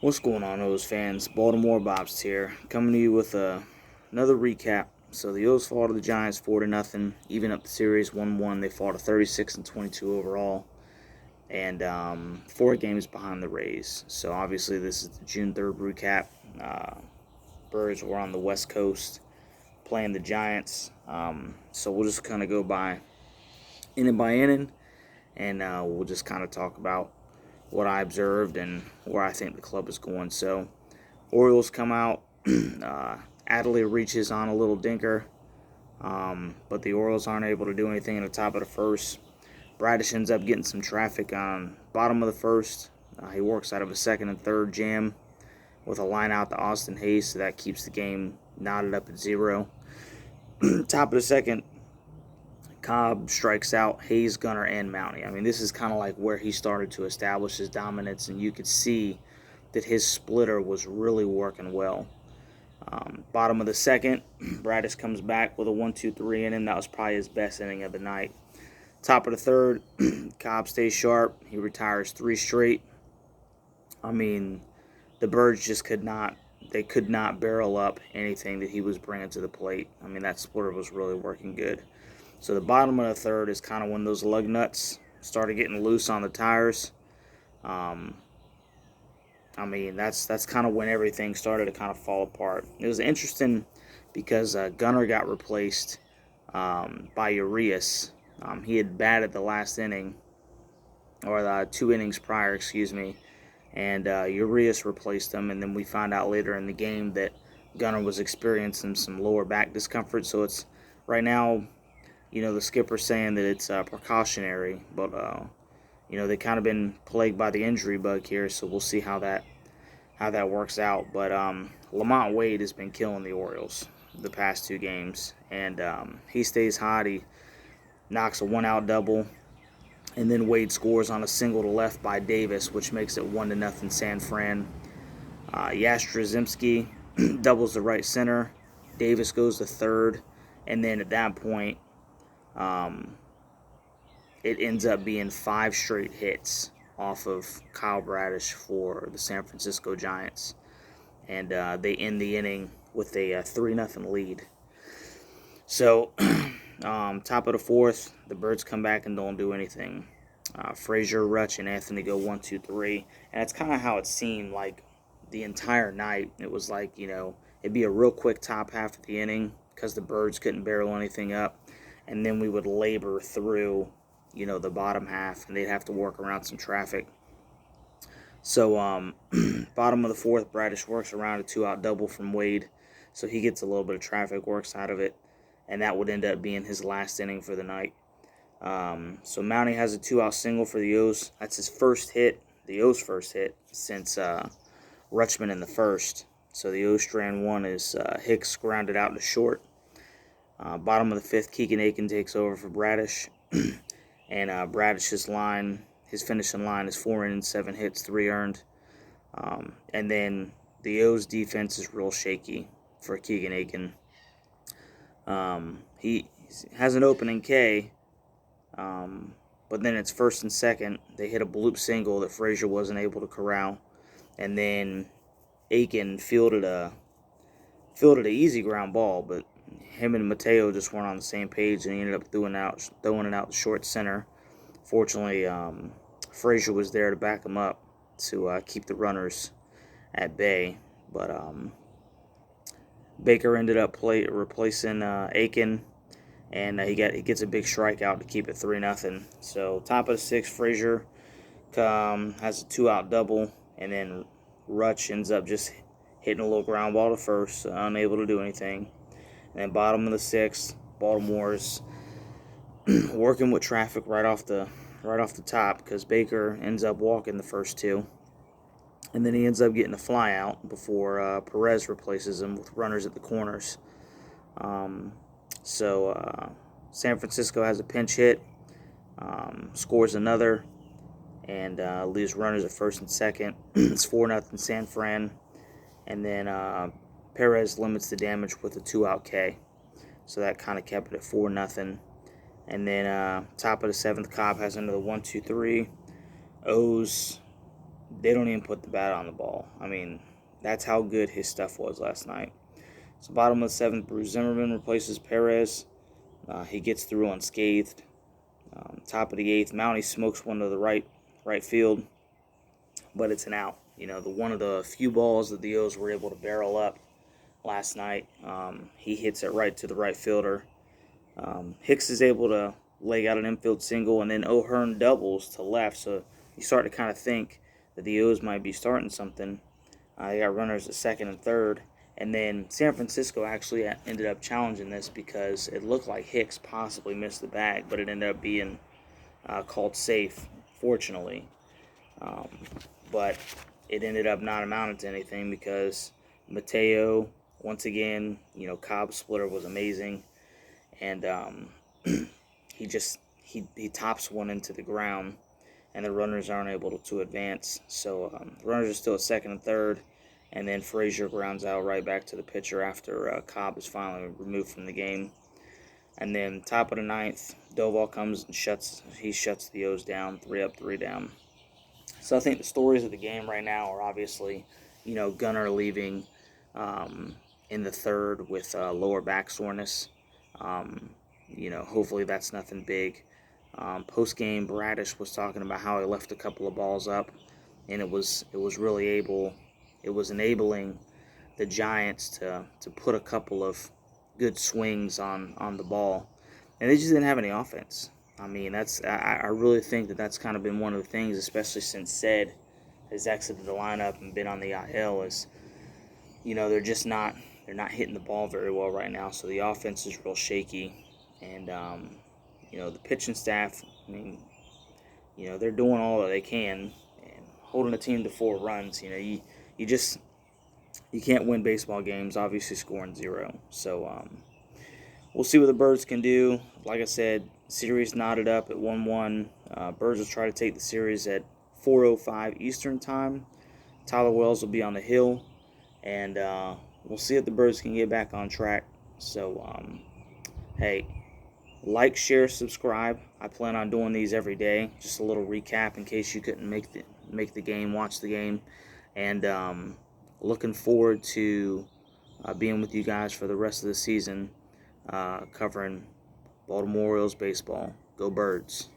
What's going on, O's fans? Baltimore Bobs here, coming to you with another recap. So the O's fall to the Giants 4-0, even up the series 1-1. They fall to 36-22 overall, and 4 games behind the Rays. So obviously this is the June 3rd recap. Birds were on the West Coast playing the Giants. So we'll just kind of go by inning, and we'll just kind of talk about what I observed and where I think the club is going. So Orioles come out. Adley reaches on a little dinker, but the Orioles aren't able to do anything in the top of the first. Bradish ends up getting some traffic on bottom of the first. He works out of a second and third jam with a line out to Austin Hayes, so that keeps the game knotted up at 0. Top of the second, Cobb strikes out Hayes, Gunnar, and Mounty. I mean, this is kind of like where he started to establish his dominance, and you could see that his splitter was really working well. Bottom of the second, Bradish comes back with a 1-2-3 inning. That was probably his best inning of the night. Top of the third, Cobb stays sharp. He retires 3 straight. I mean, the Birds just could not barrel up anything that he was bringing to the plate. I mean, that splitter was really working good. So the bottom of the third is kind of when those lug nuts started getting loose on the tires. I mean, that's kind of when everything started to kind of fall apart. It was interesting because Gunnar got replaced by Urias. He had batted the last inning, or the 2 innings prior, excuse me, and Urias replaced him. And then we found out later in the game that Gunnar was experiencing some lower back discomfort. So it's right now, the skipper's saying that it's precautionary, but they kind of been plagued by the injury bug here, so we'll see how that works out. But Lamont Wade has been killing the Orioles the past 2 games, and he stays hot. He knocks a 1-out double, and then Wade scores on a single to left by Davis, which makes it 1-0 San Fran. Yastrzemski doubles the right center. Davis goes to third, and then at that point, it ends up being 5 straight hits off of Kyle Bradish for the San Francisco Giants. And they end the inning with a 3-0 lead. So, top of the fourth, the Birds come back and don't do anything. Frazier, Rutch, and Anthony go 1-2-3. And that's kind of how it seemed like the entire night. It was like, it'd be a real quick top half of the inning because the Birds couldn't barrel anything up. And then we would labor through, the bottom half, and they'd have to work around some traffic. So, bottom of the fourth, Bradish works around a 2-out double from Wade. So he gets a little bit of traffic, works out of it, and that would end up being his last inning for the night. So Mounty has a 2-out single for the O's. That's his first hit, the O's first hit, since Rutschman in the first. So the O's strand one is Hicks grounded out to short. Bottom of the fifth, Keegan Aiken takes over for Bradish. And Bradish's line, his finishing line is 4 innings, 7 hits, 3 earned. And then the O's defense is real shaky for Keegan Aiken. He has an opening K, but then it's first and second. They hit a bloop single that Frazier wasn't able to corral. And then Aiken fielded a easy ground ball, but him and Mateo just weren't on the same page, and he ended up throwing it out to short center. Fortunately, Frazier was there to back him up to keep the runners at bay. But Baker ended up replacing Aiken, and he gets a big strikeout to keep it 3-0. So top of the sixth, Frazier has a 2-out double, and then Rutsch ends up just hitting a little ground ball to first, unable to do anything. And then bottom of the sixth, Baltimore's working with traffic right off the top because Baker ends up walking the first 2. And then he ends up getting a fly out before Perez replaces him with runners at the corners. So San Francisco has a pinch hit, scores another, and leaves runners at first and second. It's 4-0 San Fran. And then Perez limits the damage with a 2-out K. So that kind of kept it at 4-0. And then top of the seventh, Cobb has another 1-2-3. O's they don't even put the bat on the ball. I mean, that's how good his stuff was last night. So bottom of the seventh, Bruce Zimmerman replaces Perez. He gets through unscathed. Top of the eighth, Mountie smokes one to the right field, but it's an out. You know, the one of the few balls that the O's were able to barrel up last night. He hits it right to the right fielder. Hicks is able to leg out an infield single, and then O'Hearn doubles to left. So you start to kind of think that the O's might be starting something. They got runners at second and third. And then San Francisco actually ended up challenging this because it looked like Hicks possibly missed the bag, but it ended up being called safe, fortunately. But it ended up not amounting to anything because Mateo, once again, you know, Cobb's splitter was amazing. And he tops one into the ground, and the runners aren't able to advance. So the runners are still at second and third. And then Frazier grounds out right back to the pitcher after Cobb is finally removed from the game. And then top of the ninth, Doval comes and shuts the O's down, 3 up, 3 down. So I think the stories of the game right now are obviously, you know, Gunnar leaving in the third with lower back soreness. You know, hopefully that's nothing big. Post-game, Bradish was talking about how he left a couple of balls up, and it was enabling the Giants to put a couple of good swings on the ball, and they just didn't have any offense. I mean, I really think that's kind of been one of the things, especially since Said has exited the lineup and been on the IL, is, you know, they're not hitting the ball very well right now. So the offense is real shaky, and you know, the pitching staff, I mean, you know, they're doing all that they can and holding a team to 4 runs. You know, you can't win baseball games, obviously scoring 0. So we'll see what the Birds can do. Like I said, series knotted up at 1-1. Birds will try to take the series at 4:05 Eastern time. Tyler Wells will be on the hill, and we'll see if the Birds can get back on track. So, hey, like, share, subscribe. I plan on doing these every day. Just a little recap in case you couldn't make the game, watch the game, and looking forward to being with you guys for the rest of the season, covering Baltimore Orioles baseball. Go Birds.